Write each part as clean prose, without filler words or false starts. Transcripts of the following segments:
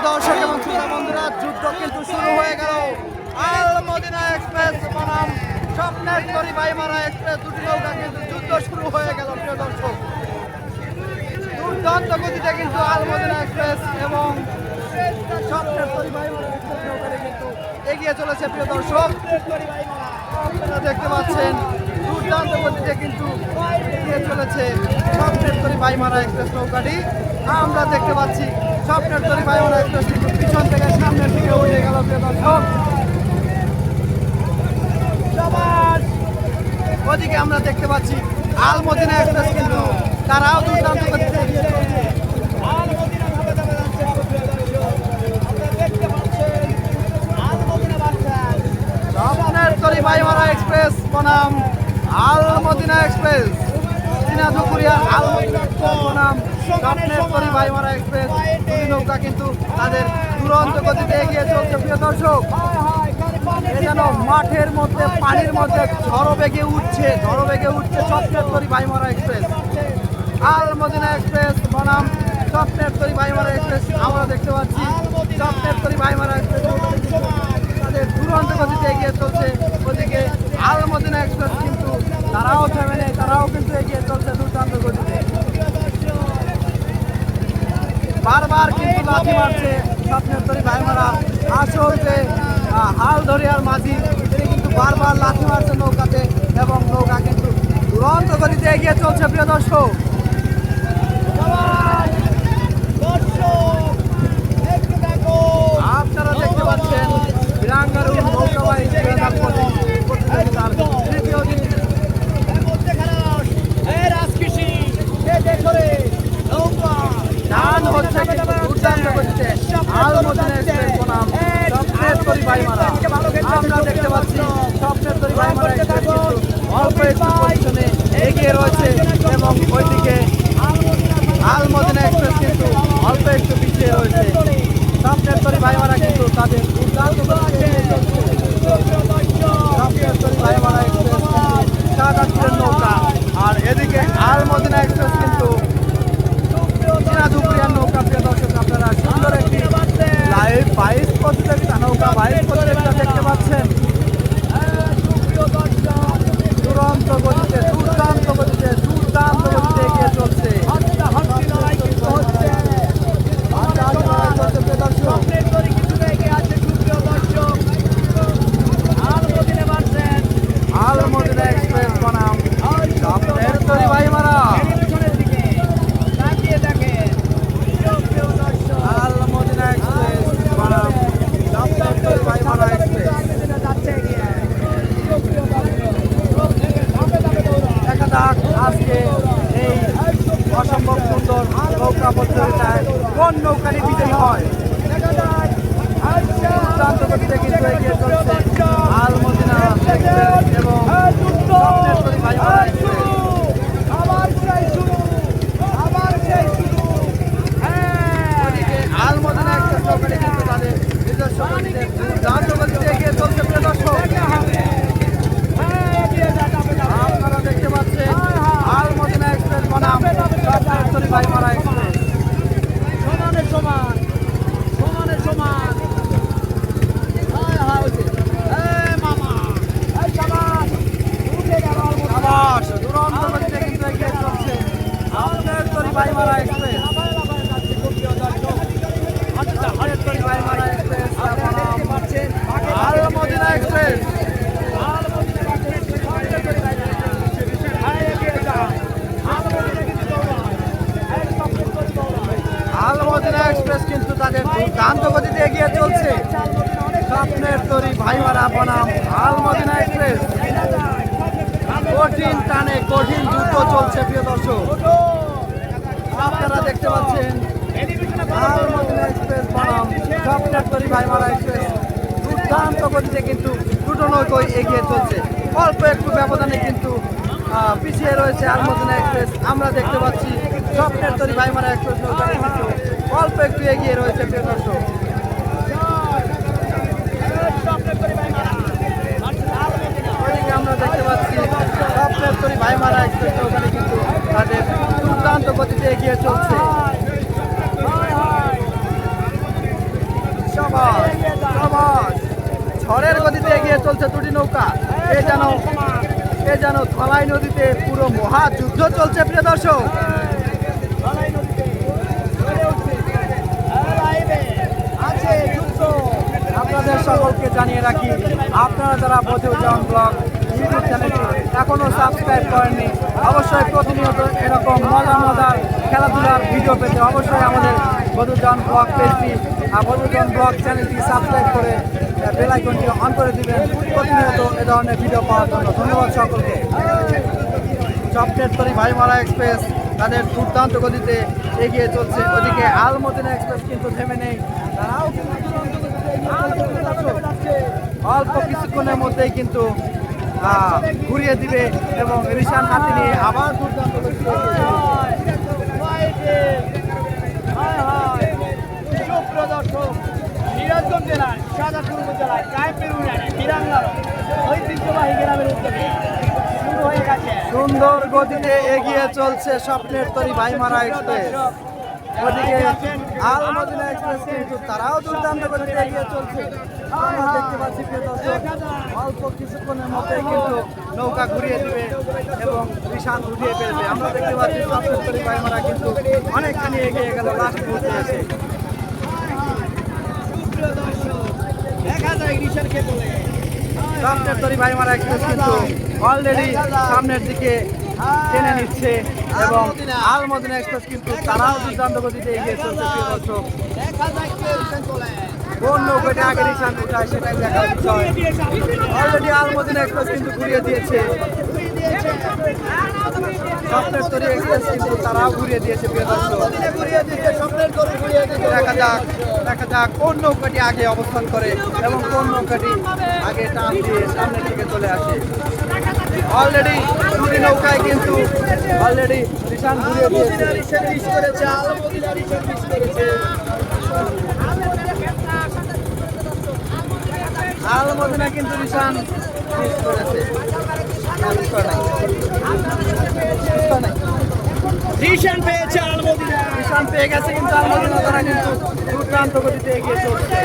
দর্শক এবং শ্রোতা বন্ধুরা, যুদ্ধ কিন্তু শুরু হয়ে গেল। আল মদিনা এক্সপ্রেস বনাম স্বপ্নের তরী ভাইমারা এক্সপ্রেস, দুটি নৌকা কিন্তু যুদ্ধ শুরু হয়ে গেল। প্রিয় দর্শক, দুর্দান্ত গতিতে কিন্তু আল মদিনা এক্সপ্রেস এবং স্বপ্নের তরী ভাইমারা এক্সপ্রেস নৌকারে কিন্তু এগিয়ে চলেছে। প্রিয় দর্শক, আপনারা দেখতে পাচ্ছেন দুর্দান্ত গতিতে কিন্তু এগিয়ে চলেছে স্বপ্নের তরী ভাইমারা এক্সপ্রেস নৌকাটি। আমরা দেখতে পাচ্ছি স্বপ্নের তরী ভাইমারা এক্সপ্রেস কিন্তু পিছন থেকে সামনের দিকে উঠে গেল। প্রিয় দর্শক, ওদিকে আমরা দেখতে পাচ্ছি আল মদিনা এক্সপ্রেস কিন্তু তারাও দুর্দান্ত গতিতে এগিয়ে চলেছে। স্বপ্নের তরী ভাইমারা এক্সপ্রেস বনাম আল মদিনা এক্সপ্রেস, দিনাজপুরিয়া আল মদিনা এক্সপ্রেস বনাম স্বপ্নের তরী ভাইমারা এক্সপ্রেস, দুটি নৌকা কিন্তু তাদের দুরন্ত গতিতে এগিয়ে চলছে। প্রিয় দর্শক, এ যেন মাঠের মধ্যে পানির মধ্যে ঝড়ো বেগে উঠছে স্বপ্নের তরী ভাইমারা এক্সপ্রেস। আল মদিনা এক্সপ্রেস বনাম স্বপ্নের তরী ভাইমারা এক্সপ্রেস, আমরা দেখতে পাচ্ছি স্বপ্নের তরী ভাইমারা এক্সপ্রেস তাদের দুরন্ত গতিতে এগিয়ে চলছে। ওদিকে আল মদিনা এক্সপ্রেস কিন্তু তারাও থেমে নেই, তারাও কিন্তু এগিয়ে চলছে দুর্দান্ত গতিতে। বারবার কিন্তু লাথি মারছে স্বপ্নের তরী ভাইমারা। আসলে হাল ধরিয়ার মাঝি তিনি কিন্তু বারবার লাথি মারছে নৌকাতে এবং নৌকা কিন্তু দুরন্ত গতিতে এগিয়ে চলছে। প্রিয় দর্শক, আপনারা দেখতে পাচ্ছেন বিরাঙ্গারুর নৌকাবাহী প্রতিযোগিতার তৃতীয় দিন টান হচ্ছে দুর্দান্ত গতিতে আল মদিনা এক্সপ্রেস বনাম স্বপ্নের তরী ভাইমারা। আমরা দেখতে পাচ্ছি স্বপ্নের তরী ভাইমারা এক্সপ্রেস কিন্তু অল্প একটু পজিশনে এগিয়ে রয়েছে এবং ওইদিকে আল মদিনা এক্সপ্রেস কিন্তু অল্প একটু পিছিয়ে রয়েছে। স্বপ্নের তরী ভাইমারা কিন্তু তাদের দুর্দান্ত স্বপ্নের তরী ভাইমারা এক্সপ্রেস শাহজাদপুরের নৌকা, আর এদিকে আল মদিনা এক্সপ্রেস কিন্তু দিনাজপুরিয়ার নৌকা। প্রিয় দর্শক, আপনারা সুন্দর একটি লাইভ বাইশ প্রতিযোগিতা, নৌকা বাইশ প্রতিযোগিতা দেখতে পাচ্ছেন। দুরন্ত গতিতে এগিয়ে চলছে। আল মদিনা এক্সপ্রেস বনাম স্বপ্নের তরী ভাইমারা। আল মদিনা এক্সপ্রেস বনাম স্বপ্নের তরী ভাইমারা এক্সপ্রেস। দেখা যাক আজকে এই অসম্ভব সুন্দর নৌকা প্রতিযোগিতায় কোন নৌকাটি বিজয়ী হয়। দুর্দান্ত গতিতে কিন্তু এগিয়ে চলছে আল মদিনা এক্সপ্রেস এবং স্বপ্নের তরী ভাইমারা এক্সপ্রেস। ওদিকে আল মদিনা এক্সপ্রেস নৌকাটি কিন্তু তাদের নিজস্ব গতিতে দুর্দান্ত গতিতে এগিয়ে চলছে। প্রিয় দর্শক, আপনারা দেখতে পাচ্ছেন আল মদিনা এক্সপ্রেস বনাম স্বপ্নের তরী ভাইমারা এক্সপ্রেস। দুরন্ত গতিতে কিন্তু এগিয়ে চলছে স্বপ্নের তরী ভাইমারা এক্সপ্রেস। স্বপ্নের তরী ভাইমারা এক্সপ্রেস বনাম আল মদিনা এক্সপ্রেস। আল মদিনা এক্সপ্রেস কিন্তু তাদের দুর্দান্ত গতিতে এগিয়ে চলছে। স্বপ্নের তরী ভাইমারা বনাম আল মদিনা এক্সপ্রেস, কঠিন টানে কঠিন যুদ্ধ চলছে। প্রিয় দর্শক, আপনারা দেখতে পাচ্ছেন আল মদিনা এক্সপ্রেস বনাম স্বপ্নের তরী ভাইমারা এক্সপ্রেস দুর্দান্ত গতিতে কিন্তু দুটো নৌকোই এগিয়ে চলছে। অল্প একটু ব্যবধানে কিন্তু পিছিয়ে রয়েছে আল মদিনা এক্সপ্রেস। আমরা দেখতে পাচ্ছি স্বপ্নের তরী ভাইমারা এক্সপ্রেস নৌকাটি কিন্তু অল্প একটু এগিয়ে রয়েছে। প্রিয় দর্শক, আমরা দেখতে পাচ্ছি স্বপ্নের তরী ভাইমারা এক্সপ্রেস নৌকাটি কিন্তু তাদের দুর্দান্ত গতিতে এগিয়ে চলছে। ঝড়ের গতিতে এগিয়ে চলছে দুটি নৌকা। এ যেন ধলাই নদীতে পুরো মহাযুদ্ধ চলছে প্রিয় দর্শক। আপনাদের সকলকে জানিয়ে রাখি, আপনারা যারা বধুজন ব্লগ ইউটিউব চ্যানেলটি এখনো সাবস্ক্রাইব করেননি, অবশ্যই প্রতিনিয়ত এরকম মজার খেলাধুলার ভিডিও পেতে অবশ্যই আমাদের বধুজন ব্লগ পেজটি বধুজন ব্লগ চ্যানেলটি সাবস্ক্রাইব করে বেল আইকনটি অন করে দিবেন প্রতিনিয়ত এ ধরনের ভিডিও পাওয়ার জন্য। ধন্যবাদ সকলকে। চকলেট তরি ভাইমারা এক্সপ্রেস তাদের দুর্দান্ত গতিতে এগিয়ে চলছে। ওদিকে আলমদিনা এক্সপ্রেস কিন্তু থেমে নেই, তারাও অল্প কিছুক্ষণের মধ্যেই কিন্তু ঘুরিয়ে দিবে এবং রিশান হাতে নিয়ে আবার দুর্দান্ত সিরাজগঞ্জ জেলার শাহজাদপুর উপজেলায় কায়েমপুর ইউনিয়নে বিরাঙ্গার ঐতিহ্যবাহী গ্রামের উদ্যোগে শুরু হয়ে গেছে সুন্দর গতিতে এগিয়ে চলছে স্বপ্নের তরি ভাইমারা এক্সপ্রেস। ওদিকে আলমদিনা এক্সপ্রেস কিন্তু তারাও দুর্দান্ত গতিতে এগিয়ে চলছে। আমরা দেখতে পাচ্ছি প্রিয় দর্শক, অল্প কিছুক্ষণের মধ্যেই কিন্তু নৌকা ঘুরিয়ে দিবে এবং রিশান উঠিয়ে ফেলবে। আমরা দেখতে পাচ্ছি স্বপ্নের তরি ভাইমারা কিন্তু অনেকখানি এগিয়ে গেল লাস্ট মুহূর্তে এসে। স্বপ্নের তরি ভাইমারা এক্সপ্রেস কিন্তু অলরেডি সামনের দিকে টেনে নিচ্ছে এবং আলমদিনা এক্সপ্রেস কিন্তু তারাও দুর্দান্ত গতিতে এগিয়ে চলছে প্রিয় দর্শক। কোন নৌকাটি আগে রিশান উঠায় সেটাই দেখার বিষয়। অলরেডি আলমদিনা এক্সপ্রেস কিন্তু ঘুরিয়ে দিয়েছে, স্বপ্নের তরি এক্সপ্রেস কিন্তু তারাও ঘুরিয়ে দিয়েছে প্রিয় দর্শক। দেখা যাক কোন নৌকাটি আগে অবস্থান করে এবং কোন নৌকাটি আগে টান দিয়ে সামনের দিকে চলে আসে। অলরেডি দুটি নৌকায় কিন্তু অলরেডি রিশান ঘুরিয়ে দিয়েছে। আলমদিনা কিন্তু রিশান মিস করেছে। রিশান পেয়েছে আলমদিনা, রিশান পেয়ে গেছে কিন্তু আলমদিনা তারা কিন্তু দুর্দান্ত গতিতে এগিয়ে চলছে।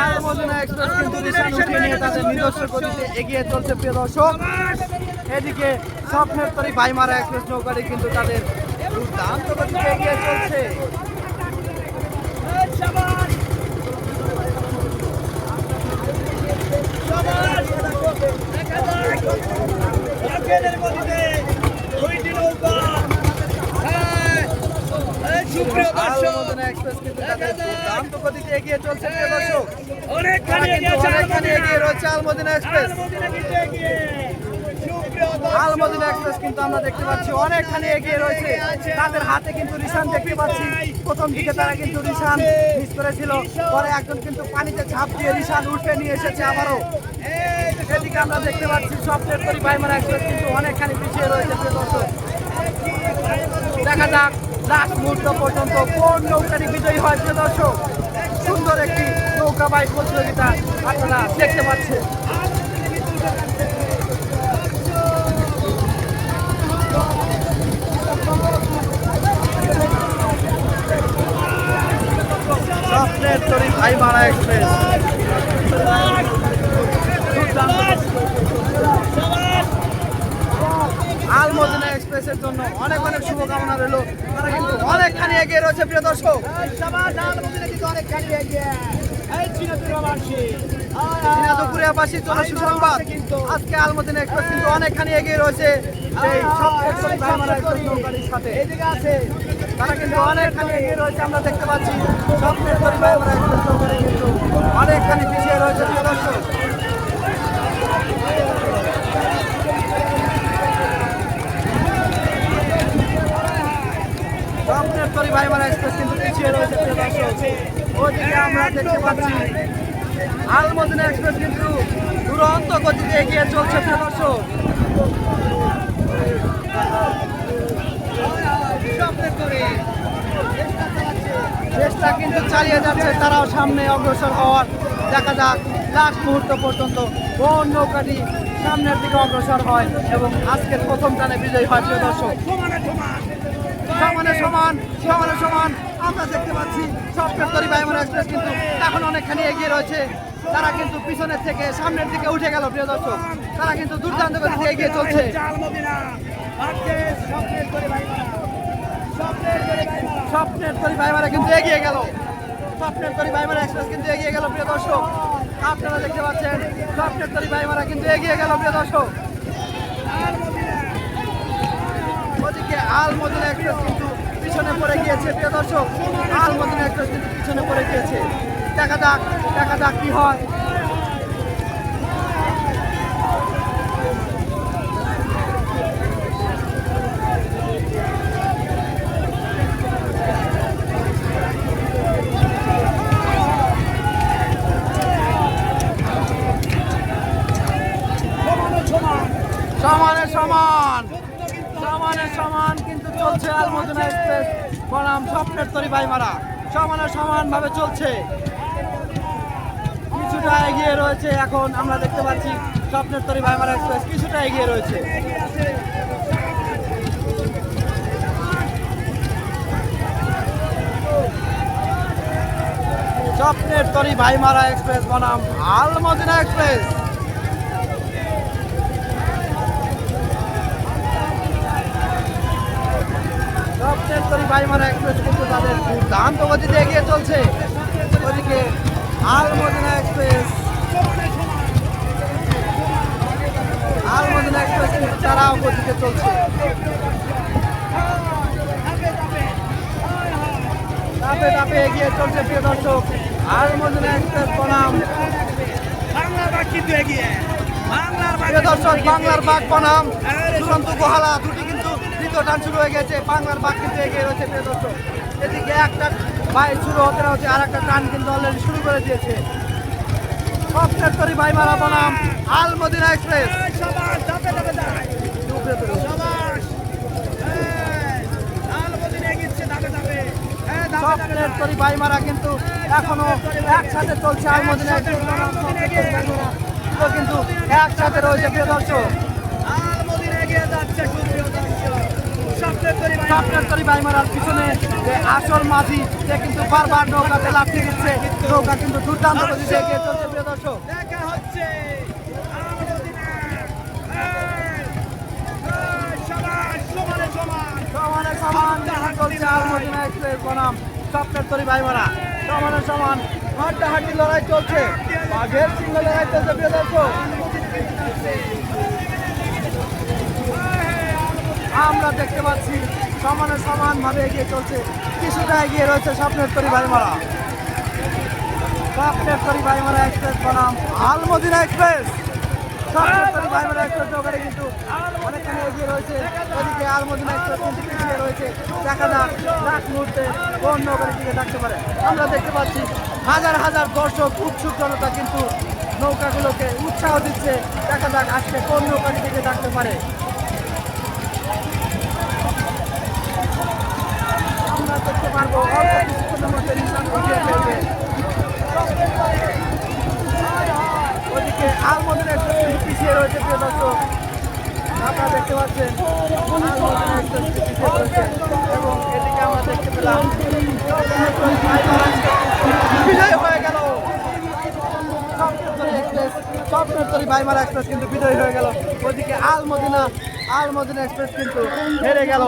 আলমদিনা এক্সপ্রেস কিন্তু রিশান উঠিয়ে নিয়ে তাদের নিজস্ব গতিতে এগিয়ে চলছে প্রিয় দর্শক। এদিকে স্বপ্নের তরি ভাইমারা এক্সপ্রেস নৌকাটি কিন্তু তাদের দুর্দান্ত গতিতে এগিয়ে চলছে। আলমদিনা এক্সপ্রেস কিন্তু তাদের দুর্দান্ত গতিতে এগিয়ে চলছে প্রিয় দর্শক। অনেকখানি এগিয়ে রয়েছে আলমদিনা এক্সপ্রেস। আলমদিনা এক্সপ্রেস কিন্তু আমরা দেখতে পাচ্ছি অনেকখানি এগিয়ে রয়েছে। তাদের হাতে কিন্তু রিশান দেখতে পাচ্ছি। প্রথম দিকে তারা কিন্তু রিশান মিস করেছিল, পরে একজন কিন্তু পানিতে ঝাঁপ দিয়ে রিশান উঠে নিয়ে এসেছে আবারও। এদিকে আমরা দেখতে পাচ্ছি স্বপ্নের তরি ভাইমারা এক্সপ্রেস কিন্তু অনেকখানি পিছিয়ে রয়েছে প্রিয় দর্শক। দেখা যাক লাস্ট মুহূর্ত পর্যন্ত কোন নৌকাটি বিজয়ী হয় প্রিয় দর্শক। সুন্দর একটি নৌকা বাইক প্রতিযোগিতা আপনারা দেখতে পাচ্ছেন। স্বপ্নের তরি ভাইমারা এক্সপ্রেস আলমদিনা এক্সপ্রেসের জন্য অনেক অনেক শুভকামনা রইল। তারা কিন্তু অনেকখানি এগিয়ে রয়েছে প্রিয় দর্শক। দুপুরিয়াবাসী জন্য সুসংবাদ, আজকে আলমদিনা এক্সপ্রেস কিন্তু অনেকখানি এগিয়ে রয়েছে এই স্বপ্নের তরি ভাইমারা এক্সপ্রেস নৌকাটির সাথে। তারা কিন্তু অনেকখানি এগিয়ে রয়েছে আমরা দেখতে পাচ্ছি। স্বপ্নের তরি ভাইমারা এক্সপ্রেস নৌকাটি কিন্তু অনেকখানি পিছিয়ে রয়েছে প্রিয় দর্শক। স্বপ্নের তরি ভাইমারা এক্সপ্রেস কিন্তু পিছিয়ে রয়েছে প্রিয় দর্শক। ওদিকে আমরা দেখতে পাচ্ছি আলমদিনা এক্সপ্রেস কিন্তু দুরন্ত গতিতে এগিয়ে চলছে প্রিয় দর্শক। চেষ্টা কিন্তু চালিয়ে যাচ্ছে তারাও সামনে অগ্রসর হওয়ার। দেখা যাক লাস্ট মুহূর্ত পর্যন্ত কোন নৌকাটি সামনের দিকে অগ্রসর হয় এবং আজকের প্রথম টানে বিজয়ী হয় প্রিয় দর্শক। সমানে সমান আমরা দেখতে পাচ্ছি স্বপ্নের তরী ভাইমারা এক্সপ্রেস কিন্তু এখন অনেকখানি এগিয়ে রয়েছে। তারা কিন্তু পিছনের থেকে সামনের দিকে উঠে গেল প্রিয় দর্শক। তারা কিন্তু দুর্দান্ত গতিতে এগিয়ে চলছে। স্বপ্নের তরী ভাইমারা কিন্তু এগিয়ে গেল। স্বপ্নের তরী ভাইমারা এক্সপ্রেস কিন্তু এগিয়ে গেল প্রিয় দর্শক। আপনারা দেখতে পাচ্ছেন স্বপ্নের তরী ভাইমারা কিন্তু এগিয়ে গেল প্রিয় দর্শক। ওদিকে আলমদিনা এক্সপ্রেস কিন্তু পিছনে পড়ে গিয়েছে প্রিয় দর্শক। আলমদিনা এক্সপ্রেস কিন্তু পিছনে পড়ে গিয়েছে। দেখা যাক কি হয়। সমানে কিন্তু চলছে আলমদিনা এক্সপ্রেস বনাম স্বপ্নের তরী ভাইমারা। সমান ভাবে চলছে। কিছুটা এগিয়ে রয়েছে এখন আমরা দেখতে পাচ্ছি স্বপ্নের তরী ভাইমারা এক্সপ্রেস কিছুটা এগিয়ে রয়েছে। স্বপ্নের তরী ভাইমারা এক্সপ্রেস বনাম আলমদিনা এক্সপ্রেস। স্বপ্নের তরী ভাইমারা এক্সপ্রেস কিন্তু তাদের দুর্দান্ত গতিতে এগিয়ে চলছে। ওদিকে আলমদিনা এক্সপ্রেস কিন্তু তারাও গতিতে চলছে। ধাপে এগিয়ে চলছে প্রিয় দর্শক। আলমদিনা এক্সপ্রেস বনাম প্রিয় দর্শক বাংলার বাঘ বনাম দুরন্ত গোহালা দুটি কিন্তু দ্বিতীয় টান শুরু হয়ে গেছে। বাংলার বাঘ কিন্তু এগিয়ে রয়েছে প্রিয় দর্শক। এদিকে একটা বাইক শুরু হতে না হচ্ছে আর একটা টান কিন্তু অলরেডি শুরু করে দিয়েছে। স্বপ্নের তরী ভাইমারা বনাম আলমদিনা এক্সপ্রেস। স্বপ্নের তরী ভাইমারা কিন্তু এখনো একসাথে চলছে। আলমদিনা এক্সপ্রেস কিন্তু একসাথে রয়েছে প্রিয় দর্শক। স্বপ্নের তরী ভাইমারার পিছনে যে আসল মাঝি সে কিন্তু বারবার নৌকাতে লাফিয়ে দিচ্ছে। নৌকা কিন্তু দুর্দান্ত গতিতে এগিয়ে চলছে প্রিয় দর্শক। সমান চলছে আলমদিনা এক্সপ্রেস বনাম স্বপ্নের তরী ভাইমারা। সমান হাড্ডাহাড্ডি লড়াই চলছে। বাঘের সিংহ লড়াই চলছে প্রিয় দর্শক। আমরা দেখতে পাচ্ছি সমান ভাবে এগিয়ে চলছে। কিছুটা এগিয়ে রয়েছে স্বপ্নের তরী ভাইমারা। স্বপ্নের তরী ভাইমারা এক্সপ্রেস বনাম আলমদিনা এক্সপ্রেস। স্বপ্নের তরী ভাইমারা এক্সপ্রেস নৌকাটি কিন্তু অনেকখানি এগিয়ে রয়েছে। ওদিকে আলমদিনা এক্সপ্রেস কিন্তু পিছিয়ে রয়েছে। দেখা যাক লাস্ট মুহূর্তে কোন নৌকাটি টিকে থাকতে পারে। আমরা দেখতে পাচ্ছি হাজার হাজার দর্শক উৎসুক জনতা কিন্তু নৌকাগুলোকে উৎসাহ দিচ্ছে। দেখা যাক আজকে কোন নৌকাটি টিকে থাকতে পারে। আমরা দেখতে পারবো অল্প কিছুক্ষণের মধ্যে নিশান উঠিয়ে ফেলবে। ওদিকে আলমদিনা এক্সপ্রেস কিন্তু পিছিয়ে রয়েছে প্রিয় দর্শক। আপনারা দেখতে পাচ্ছেন আলমদিনা এক্সপ্রেস পিছিয়ে রয়েছে এবং এদিকে আমরা দেখতে পেলাম বিজয় হয়ে গেল স্বপ্নের তরী ভাইমারা এক্সপ্রেস কিন্তু বিজয়ী হয়ে গেল। ওদিকে আলমদিনা এক্সপ্রেস কিন্তু হেরে গেল।